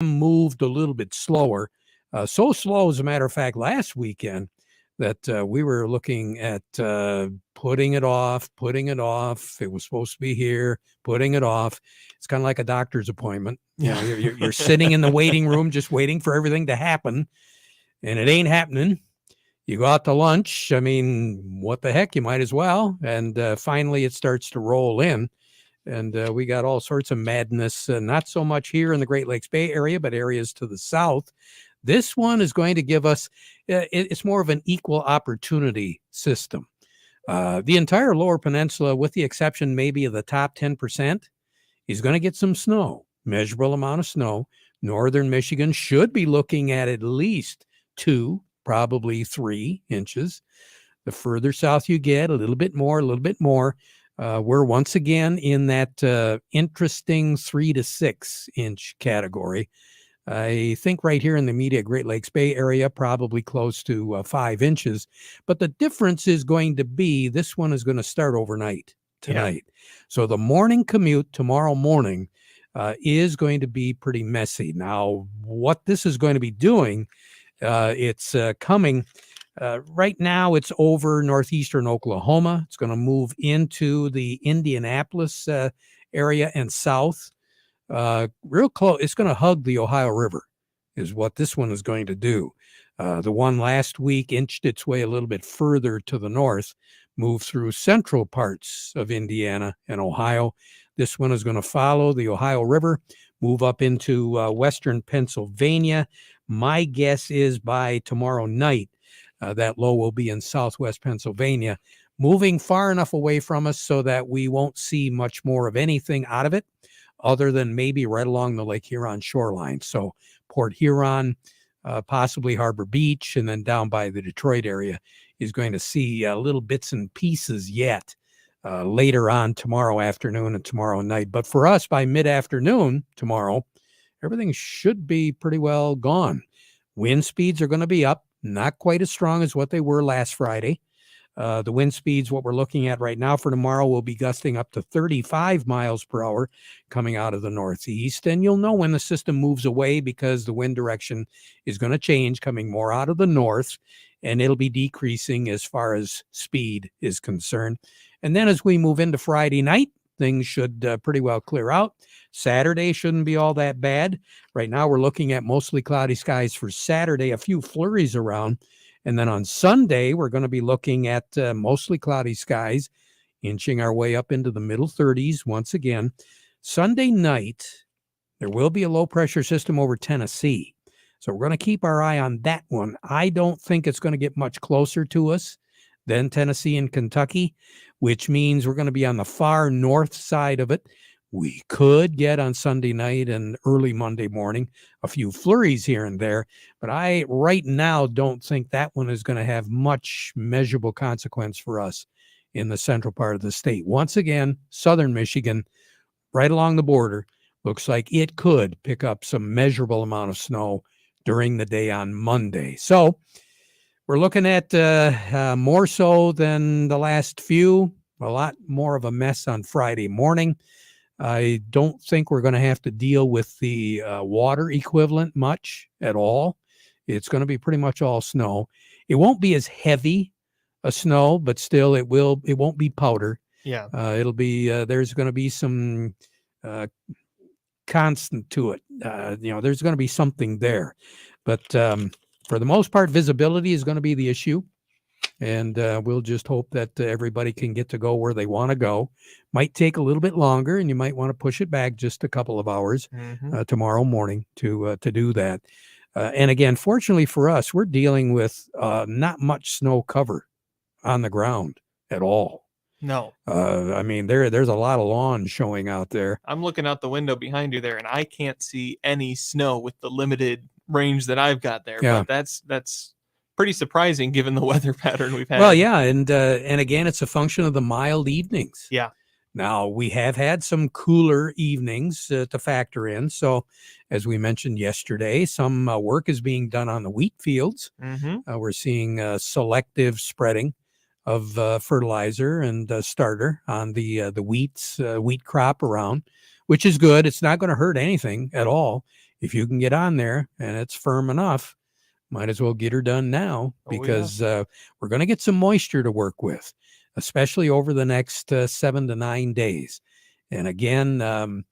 moved a little bit slower. So slow, as a matter of fact, last weekend that we were looking at putting it off, putting it off. It was supposed to be here, putting it off. It's kind of like a doctor's appointment. You know, you're sitting in the waiting room just waiting for everything to happen, and it ain't happening. You go out to lunch. I mean, what the heck? You might as well. And finally, it starts to roll in. And we got all sorts of madness, not so much here in the Great Lakes Bay Area, but areas to the south. This one is going to give us, it's more of an equal opportunity system. The entire lower peninsula, with the exception maybe of the top 10%, is going to get some snow, measurable amount of snow. Northern Michigan should be looking at least 2, probably 3 inches. The further south you get, a little bit more, a little bit more. We're once again in that interesting 3 to 6 inch category. I think right here in the immediate Great Lakes Bay Area, probably close to 5 inches. But the difference is going to be this one is going to start overnight tonight. Yeah. So the morning commute tomorrow morning is going to be pretty messy. Now, what this is going to be doing, it's coming. Right now, it's over northeastern Oklahoma. It's going to move into the Indianapolis area and south. Real close. It's going to hug the Ohio River is what this one is going to do. The one last week inched its way a little bit further to the north, moved through central parts of Indiana and Ohio. This one is going to follow the Ohio River, move up into western Pennsylvania. My guess is by tomorrow night, that low will be in southwest Pennsylvania, moving far enough away from us so that we won't see much more of anything out of it, other than maybe right along the Lake Huron shoreline. So Port Huron, possibly Harbor Beach, and then down by the Detroit area is going to see little bits and pieces yet later on tomorrow afternoon and tomorrow night. But for us, by mid-afternoon tomorrow, everything should be pretty well gone. Wind speeds are going to be up, not quite as strong as what they were last Friday. The wind speeds, what we're looking at right now for tomorrow, will be gusting up to 35 miles per hour coming out of the northeast. And you'll know when the system moves away because the wind direction is going to change, coming more out of the north, and it'll be decreasing as far as speed is concerned. And then as we move into Friday night, things should pretty well clear out. Saturday shouldn't be all that bad. Right now, we're looking at mostly cloudy skies for Saturday, a few flurries around. And then on Sunday, we're going to be looking at mostly cloudy skies, inching our way up into the middle 30s once again. Sunday night, there will be a low-pressure system over Tennessee. So we're going to keep our eye on that one. I don't think it's going to get much closer to us than Tennessee and Kentucky, which means we're going to be on the far north side of it. We could get on Sunday night and early Monday morning a few flurries here and there, but I right now don't think that one is going to have much measurable consequence for us in the central part of the state. Once again, southern Michigan, right along the border, looks like it could pick up some measurable amount of snow during the day on Monday. So we're looking at more so than the last few, a lot more of a mess on Friday morning. I don't think we're going to have to deal with the water equivalent much at all. It's going to be pretty much all snow. It won't be as heavy a snow, but still it won't be powder. Yeah. It'll be, there's going to be some constant to it. There's going to be something there. But for the most part, visibility is going to be the issue. And we'll just hope that everybody can get to go where they want to go. Might take a little bit longer, and you might want to push it back just a couple of hours tomorrow morning to do that. And again, fortunately for us, we're dealing with not much snow cover on the ground at all. No. I mean, there's a lot of lawn showing out there. I'm looking out the window behind you there, and I can't see any snow with the limited range that I've got there. Yeah. But that's pretty surprising given the weather pattern we've had. Well, yeah, and again, it's a function of the mild evenings. Yeah. Now, we have had some cooler evenings to factor in. So, as we mentioned yesterday, some work is being done on the wheat fields. We're seeing selective spreading of fertilizer and starter on the wheat crop around, which is good. It's not going to hurt anything at all. if you can get on there and it's firm enough, might as well get her done now, because we're going to get some moisture to work with, especially over the next 7 to 9 days. And again,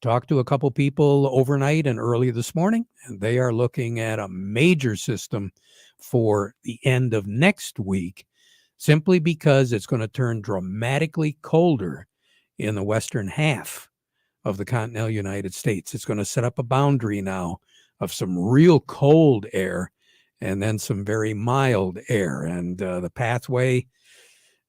talked to a couple people overnight and early this morning, and they are looking at a major system for the end of next week, simply because it's going to turn dramatically colder in the western half of the continental United States. It's going to set up a boundary now of some real cold air and then some very mild air. And the pathway,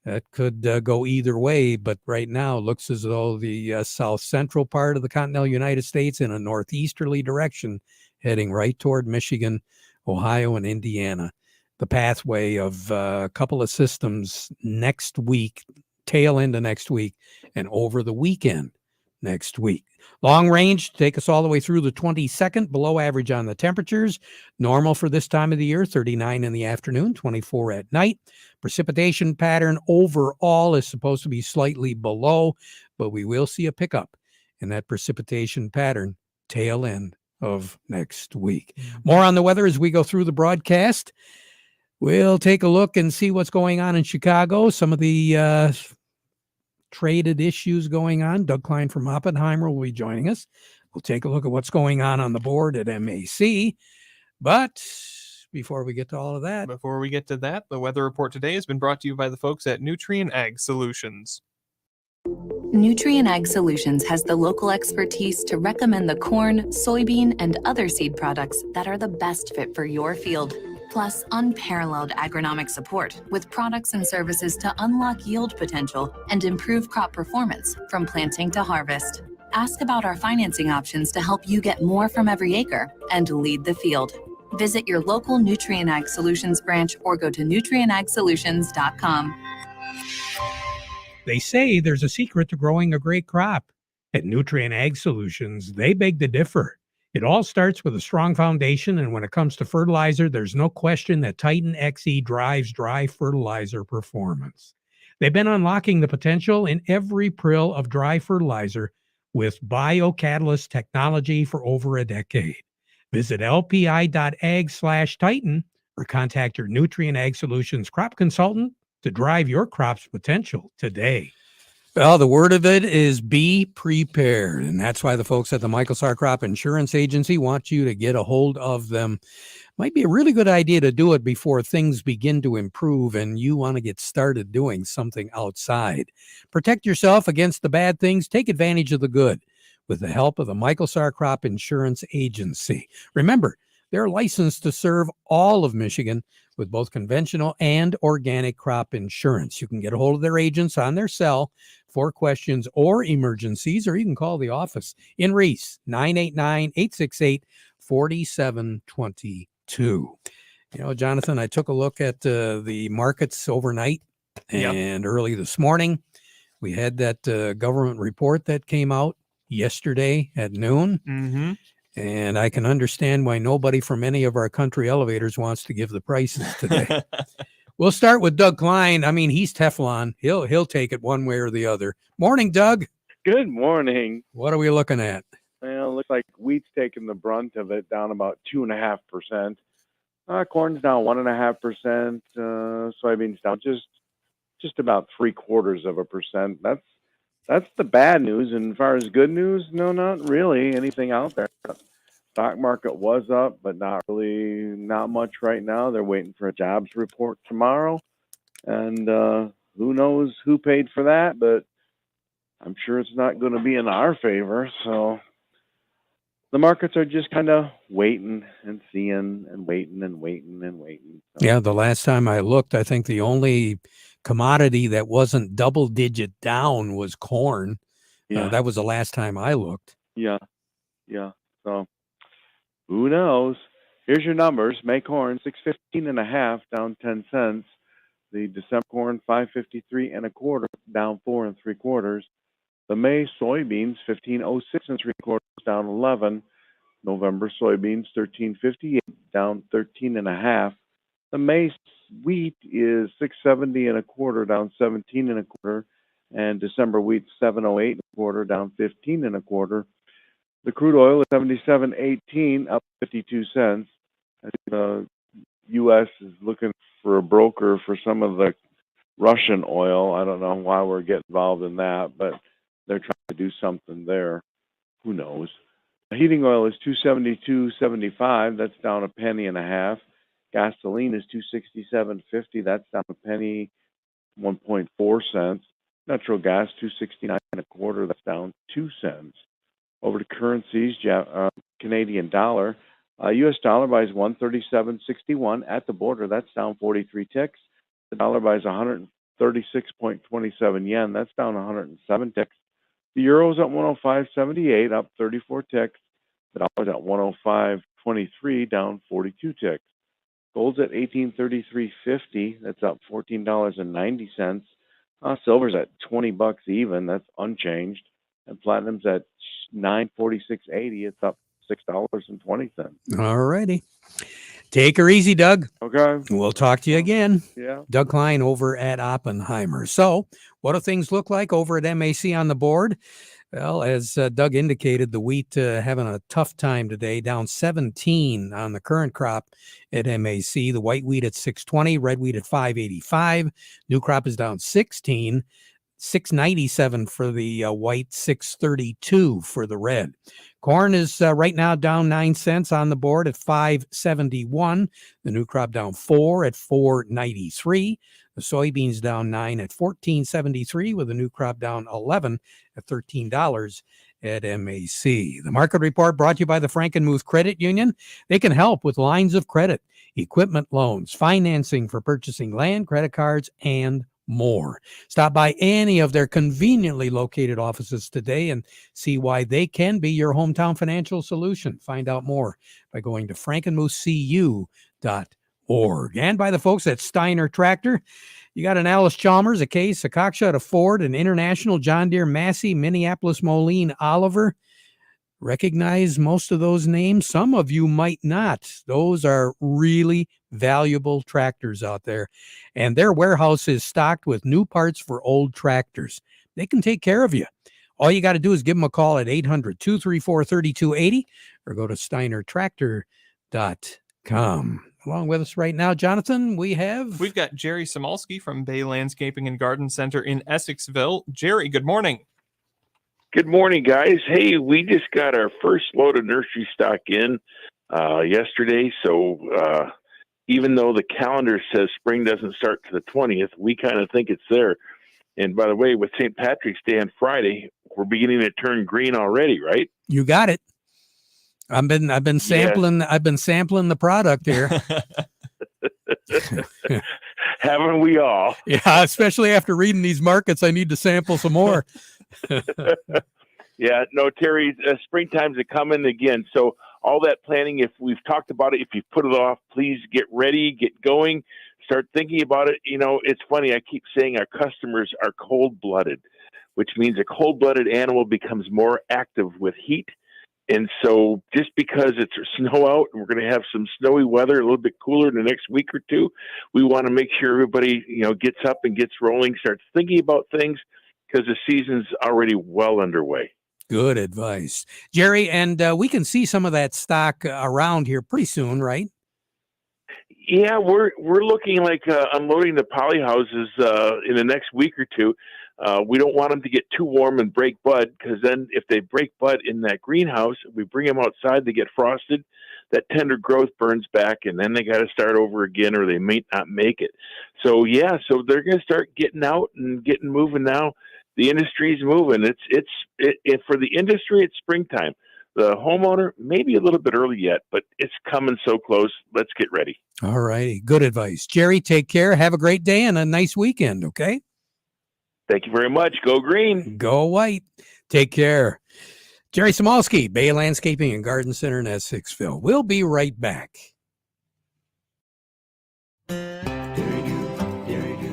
that could go either way, but right now it looks as though the south central part of the continental United States in a northeasterly direction, heading right toward Michigan, Ohio, and Indiana. The pathway of a couple of systems next week, tail end of next week, and over the weekend next week. Long range, take us all the way through the 22nd, below average on the temperatures. Normal for this time of the year, 39 in the afternoon, 24 at night. Precipitation pattern overall is supposed to be slightly below, but we will see a pickup in that precipitation pattern tail end of next week. More on the weather as we go through the broadcast. We'll take a look and see what's going on in Chicago, some of the traded issues going on. Doug Klein from Oppenheimer will be joining us. We'll take a look at what's going on the board at MAC. But before we get to all of that, the weather report today has been brought to you by the folks at Nutrien Ag Solutions. Nutrien Ag Solutions has the local expertise to recommend the corn, soybean, and other seed products that are the best fit for your field. Plus, unparalleled agronomic support with products and services to unlock yield potential and improve crop performance from planting to harvest. Ask about our financing options to help you get more from every acre and lead the field. Visit your local Nutrien Ag Solutions branch or go to nutrienagsolutions.com. they say there's a secret to growing a great crop. At Nutrien Ag Solutions, they beg to differ. It all starts with a strong foundation, and when it comes to fertilizer, there's no question that Titan XE drives dry fertilizer performance. They've been unlocking the potential in every prill of dry fertilizer with biocatalyst technology for over a decade. Visit lpi.ag/Titan or contact your Nutrien Ag Solutions crop consultant to drive your crop's potential today. Well, the word of it is be prepared. And that's why the folks at the Michael Sarr Crop Insurance Agency want you to get a hold of them. Might be a really good idea to do it before things begin to improve and you want to get started doing something outside. Protect yourself against the bad things. Take advantage of the good with the help of the Michael Sarr Crop Insurance Agency. Remember, they're licensed to serve all of Michigan with both conventional and organic crop insurance. You can get a hold of their agents on their cell for questions or emergencies, or you can call the office in Reese, 989-868-4722. You know, Jonathan, I took a look at the markets overnight and early this morning. We had that government report that came out yesterday at noon. Mm-hmm. And I can understand why nobody from any of our country elevators wants to give the prices today. We'll start with Doug Klein. I mean, he's Teflon. He'll take it one way or the other. Morning, Doug. Good morning. What are we looking at? Well, it looks like wheat's taking the brunt of it, down about 2.5%. Corn's down 1.5%. Soybeans down just about 0.75%. That's the bad news. And as far as good news, no, not really anything out there. Stock market was up, but not much right now. They're waiting for a jobs report tomorrow. And who knows who paid for that, but I'm sure it's not going to be in our favor. So the markets are just kind of waiting and seeing and waiting and waiting and waiting. So. Yeah, the last time I looked, I think the only commodity that wasn't double-digit down was corn. Yeah. That was the last time I looked. Yeah. So who knows? Here's your numbers. May corn 615.5, down 10 cents. The December corn 553.25, down 4 3/4. The May soybeans 1506 3/4, down 11. November soybeans 1358, down 13.5. The May wheat is 670.25, down 17.25, and December wheat 708.25, down 15.25. The crude oil is 77.18, up 52 cents. I think the U.S. is looking for a broker for some of the Russian oil. I don't know why we're getting involved in that, but they're trying to do something there. Who knows? The heating oil is 272.75. That's down a penny and a half. Gasoline is 267.50. That's down a penny, 1.4 cents. Natural gas 269.25. That's down 2 cents. Over to currencies, Canadian dollar. U.S. dollar buys 137.61 at the border. That's down 43 ticks. The dollar buys 136.27 yen. That's down 107 ticks. The euro's at 105.78, up 34 ticks. The dollar's at 105.23, down 42 ticks. Gold's at 1833.50. That's up $14.90. Silver's at $20 even. That's unchanged. And platinum's at $946.80. It's up $6.20. All righty. Take her easy, Doug. Okay. We'll talk to you again. Yeah. Doug Klein over at Oppenheimer. So what do things look like over at MAC on the board? Well, as Doug indicated, the wheat having a tough time today, down 17 on the current crop at MAC. The white wheat at 620, red wheat at 585. New crop is down 16. 697 for the white, 632 for the red. Corn is right now down 9 cents on the board at 571. The new crop down 4 at 493. The soybeans down 9 at 1473, with the new crop down 11 at $13 at MAC. The market report brought to you by the Frankenmuth Credit Union. They can help with lines of credit, equipment loans, financing for purchasing land, credit cards, and more. Stop by any of their conveniently located offices today and see why they can be your hometown financial solution. Find out more by going to frankenmuthcu.org. And by the folks at Steiner Tractor. You got an Alice Chalmers, a Case, a Cockshot, a Ford, an International, John Deere, Massey, Minneapolis, Moline, Oliver. Recognize most of those names? Some of you might not. Those are really valuable tractors out there. And their warehouse is stocked with new parts for old tractors. They can take care of you. All you got to do is give them a call at 800-234-3280 or go to steinertractor.com. Along with us right now, Jonathan, we've got Jerry Samolsky from Bay Landscaping and Garden Center in Essexville. Jerry, good morning. Good morning, guys. Hey, we just got our first load of nursery stock in yesterday. So even though the calendar says spring doesn't start to the 20th, we kind of think it's there. And by the way, with St. Patrick's Day on Friday, we're beginning to turn green already, right? You got it. I've been sampling. Yeah. I've been sampling the product here. Haven't we all? Yeah, especially after reading these markets, I need to sample some more. Yeah, no, Terry, springtime's coming again. So all that planning, if we've talked about it, if you've put it off, please get ready, get going, start thinking about it. You know, it's funny. I keep saying our customers are cold-blooded, which means a cold-blooded animal becomes more active with heat. And so just because it's snow out and we're going to have some snowy weather, a little bit cooler in the next week or two, we want to make sure everybody, gets up and gets rolling, starts thinking about things, because the season's already well underway. Good advice, Jerry. And we can see some of that stock around here pretty soon, right? Yeah, we're looking like unloading the poly houses in the next week or two. We don't want them to get too warm and break bud, because then if they break bud in that greenhouse, we bring them outside, they get frosted, that tender growth burns back, and then they got to start over again, or they may not make it. So so they're going to start getting out and getting moving now. The industry's moving. It's for the industry, it's springtime. The homeowner, maybe a little bit early yet, but it's coming so close. Let's get ready. All righty. Good advice. Jerry, take care. Have a great day and a nice weekend, okay? Thank you very much. Go green. Go white. Take care. Jerry Samolsky, Bay Landscaping and Garden Center in Essexville. We'll be right back.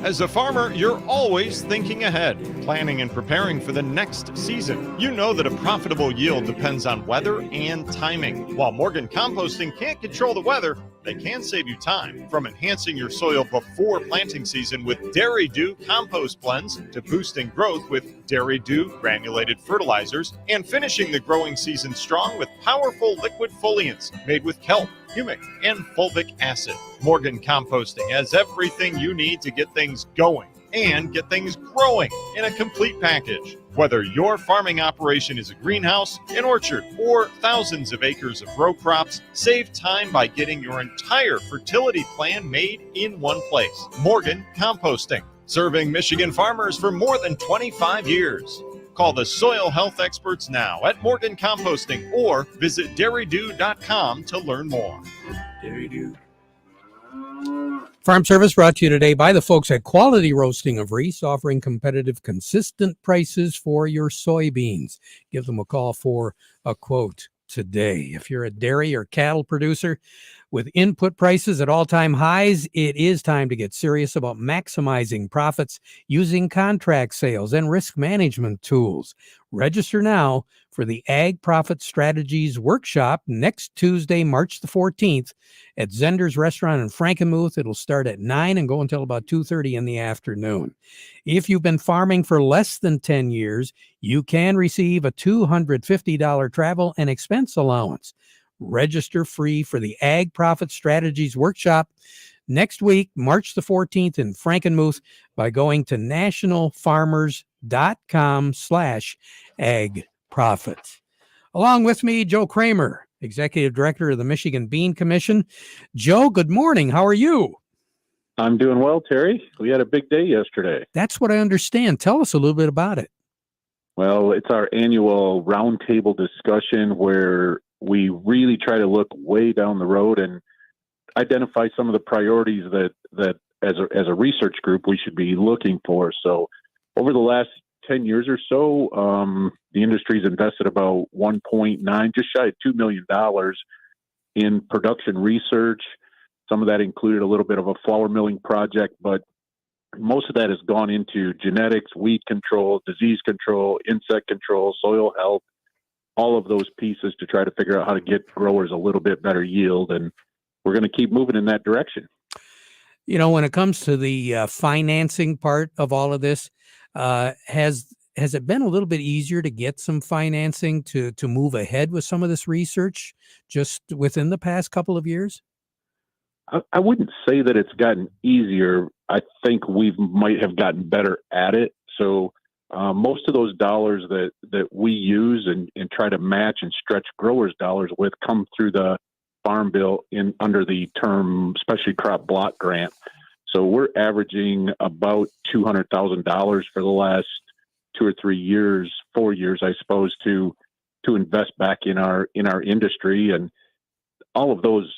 As a farmer, you're always thinking ahead, planning and preparing for the next season. You know that a profitable yield depends on weather and timing. While Morgan Composting can't control the weather, they can save you time, from enhancing your soil before planting season with Dairy Dew compost blends to boosting growth with Dairy Dew granulated fertilizers, and finishing the growing season strong with powerful liquid foliants made with kelp, humic, and fulvic acid. Morgan Composting has everything you need to get things going and get things growing in a complete package. Whether your farming operation is a greenhouse, an orchard, or thousands of acres of row crops, save time by getting your entire fertility plan made in one place. Morgan Composting, serving Michigan farmers for more than 25 years. Call the soil health experts now at Morgan Composting or visit dairydew.com to learn more. Dairy Dew. Farm Service brought to you today by the folks at Quality Roasting of Reese, offering competitive, consistent prices for your soybeans. Give them a call for a quote today. If you're a dairy or cattle producer with input prices at all-time highs, it is time to get serious about maximizing profits using contract sales and risk management tools. Register now for the Ag Profit Strategies Workshop next Tuesday, March the 14th at Zender's Restaurant in Frankenmuth. It'll start at 9 and go until about 2:30 in the afternoon. If you've been farming for less than 10 years, you can receive a $250 travel and expense allowance. Register free for the Ag Profit Strategies Workshop next week, March the 14th in Frankenmuth, by going to nationalfarmers.com/agprofit. Along with me, Joe Kramer, Executive Director of the Michigan Bean Commission. Joe, good morning. How are you? I'm doing well, Terry. We had a big day yesterday. That's what I understand. Tell us a little bit about it. Well, it's our annual roundtable discussion where we really try to look way down the road and identify some of the priorities that as a research group we should be looking for. So over the last 10 years or so, the industry's invested about 1.9, just shy of $2 million in production research. Some of that included a little bit of a flour milling project, but most of that has gone into genetics, weed control, disease control, insect control, soil health, all of those pieces to try to figure out how to get growers a little bit better yield. And we're going to keep moving in that direction. You know, when it comes to the financing part of all of this, has it been a little bit easier to get some financing to move ahead with some of this research just within the past couple of years? I wouldn't say that it's gotten easier. I think we might have gotten better at it. So most of those dollars that we use and try to match and stretch growers' dollars with come through the Farm Bill under the term Specialty Crop Block Grant. So we're averaging about $200,000 for the last 2 or 3 years, 4 years, I suppose, to invest back in our industry. And all of those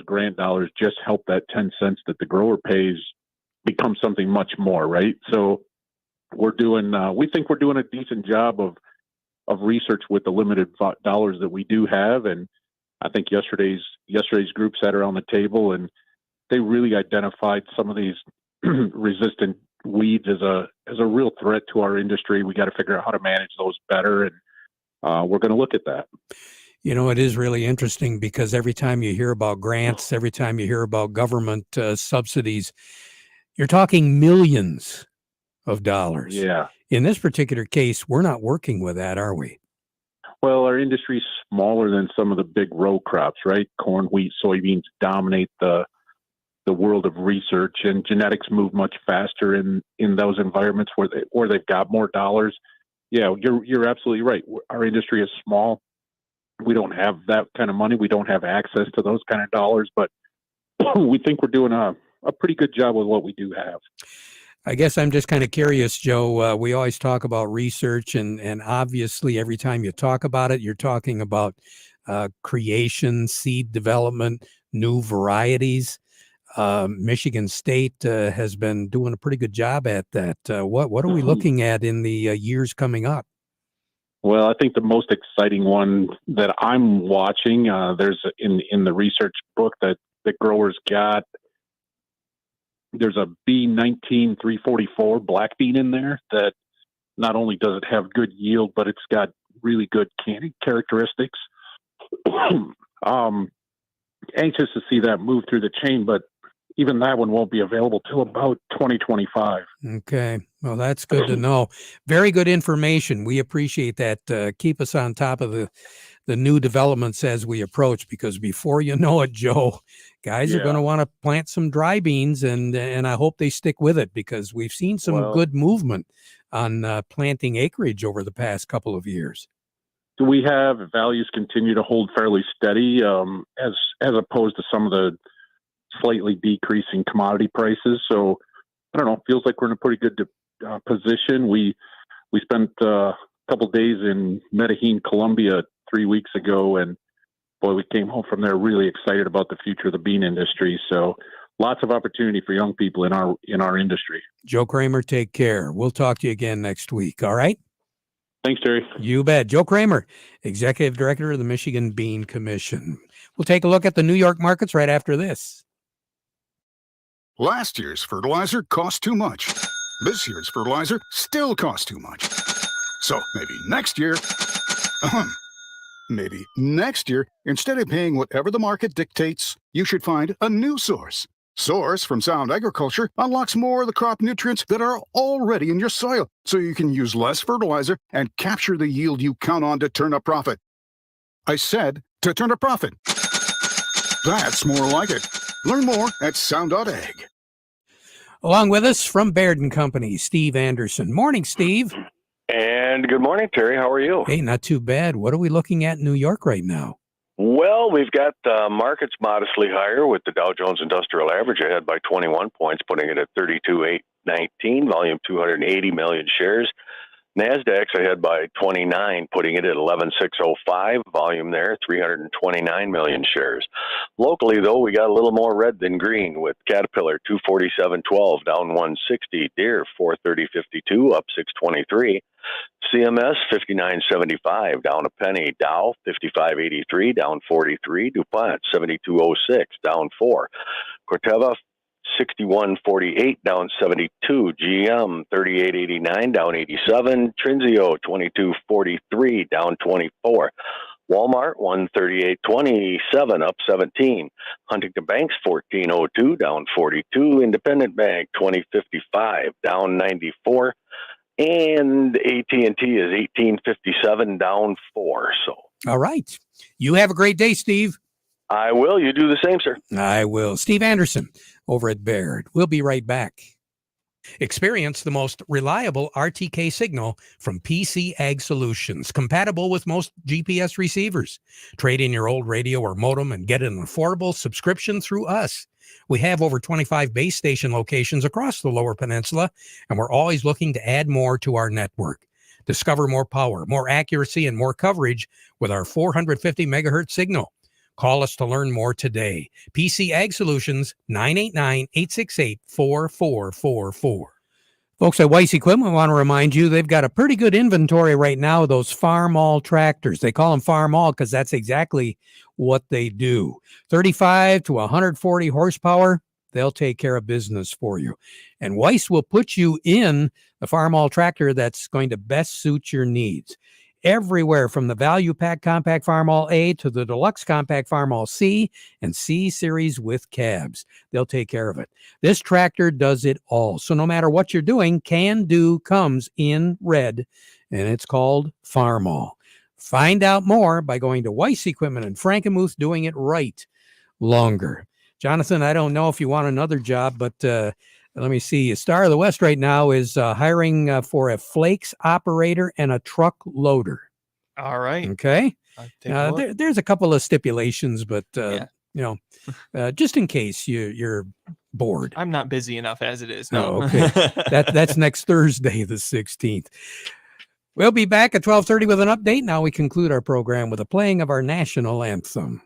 grant dollars just help that 10 cents that the grower pays become something much more, right? So we think we're doing a decent job of research with the limited dollars that we do have. And I think yesterday's group sat around the table and they really identified some of these resistant weeds as a real threat to our industry. We got to figure out how to manage those better, and we're going to look at that. You know, it is really interesting because every time you hear about grants, every time you hear about government subsidies, you're talking millions of dollars. Yeah. In this particular case, we're not working with that, are we? Well, our industry's smaller than some of the big row crops, right? Corn, wheat, soybeans dominate the world of research, and genetics move much faster in those environments where they've got more dollars. Yeah, you're absolutely right. Our industry is small. We don't have that kind of money. We don't have access to those kind of dollars, but we think we're doing a pretty good job with what we do have. I guess I'm just kind of curious, Joe. We always talk about research, and obviously every time you talk about it, you're talking about creation, seed development, new varieties. Michigan State has been doing a pretty good job at that. What are we looking at in the years coming up? Well, I think the most exciting one that I'm watching, there's in the research book that the growers got, there's a B19344 black bean in there that not only does it have good yield, but it's got really good canning characteristics. anxious to see that move through the chain, but even that one won't be available till about 2025. Okay. Well, that's good to know. Very good information. We appreciate that. Keep us on top of the new developments as we approach, because before you know it, Joe, guys are going to want to plant some dry beans, and I hope they stick with it, because we've seen some good movement on planting acreage over the past couple of years. Do we have values continue to hold fairly steady as opposed to some of the slightly decreasing commodity prices? So I don't know, feels like we're in a pretty good position. We spent a couple days in Medellin, Colombia 3 weeks ago, and boy, we came home from there really excited about the future of the bean industry. So lots of opportunity for young people in our industry. Joe Kramer, take care. We'll talk to you again next week. All right. Thanks, Terry. You bet. Joe Kramer, Executive Director of the Michigan Bean Commission. We'll take a look at the New York markets right after this. Last year's fertilizer cost too much. This year's fertilizer still costs too much. So maybe next year, instead of paying whatever the market dictates, you should find a new source. Source from Sound Agriculture unlocks more of the crop nutrients that are already in your soil, so you can use less fertilizer and capture the yield you count on to turn a profit. I said to turn a profit. That's more like it. Learn more at sound.ag. Along with us from Baird & Company, Steve Anderson. Morning, Steve. And good morning, Terry. How are you? Hey, not too bad. What are we looking at in New York right now? Well, we've got markets modestly higher, with the Dow Jones Industrial Average ahead by 21 points, putting it at 32,819, volume 280 million shares. NASDAQ's ahead by 29, putting it at 11,605, volume there, 329 million shares. Locally, though, we got a little more red than green, with Caterpillar 247.12, down 160, Deere 430.52, up 623. CMS 59.75, down a penny. Dow 55.83, down 43. DuPont 72.06, down 4. Corteva 61.48, down 72. GM 38.89, down 87. Trinzio 22.43, down 24. Walmart 138.27, up 17. Huntington Banks 14.02, down 42. Independent Bank 20.55, down 94. And AT&T is 18.57, down 4. So, all right. You have a great day, Steve. I will. You do the same, sir. I will. Steve Anderson over at Baird. We'll be right back. Experience the most reliable RTK signal from PC Ag Solutions, compatible with most GPS receivers. Trade in your old radio or modem and get an affordable subscription through us. We have over 25 base station locations across the Lower Peninsula, and we're always looking to add more to our network. Discover more power, more accuracy, and more coverage with our 450 megahertz signal. Call us to learn more today. PC Ag Solutions, 989-868-4444. Folks at Weiss Equipment want to remind you they've got a pretty good inventory right now of those Farmall tractors. They call them Farmall because that's exactly what they do. 35 to 140 horsepower, they'll take care of business for you. And Weiss will put you in the Farmall tractor that's going to best suit your needs. Everywhere from the Value Pack Compact Farmall A to the Deluxe Compact Farmall C and C Series with cabs. They'll take care of it. This tractor does it all. So no matter what you're doing, Can Do comes in red, and it's called Farmall. Find out more by going to Weiss Equipment in Frankenmuth, doing it right longer. Jonathan, I don't know if you want another job, but let me see. Star of the West right now is hiring for a flakes operator and a truck loader. All right. Okay. There's a couple of stipulations, but just in case you're bored. I'm not busy enough as it is. No. No. Okay. That's next Thursday, the 16th. We'll be back at 12:30 with an update. Now we conclude our program with a playing of our national anthem.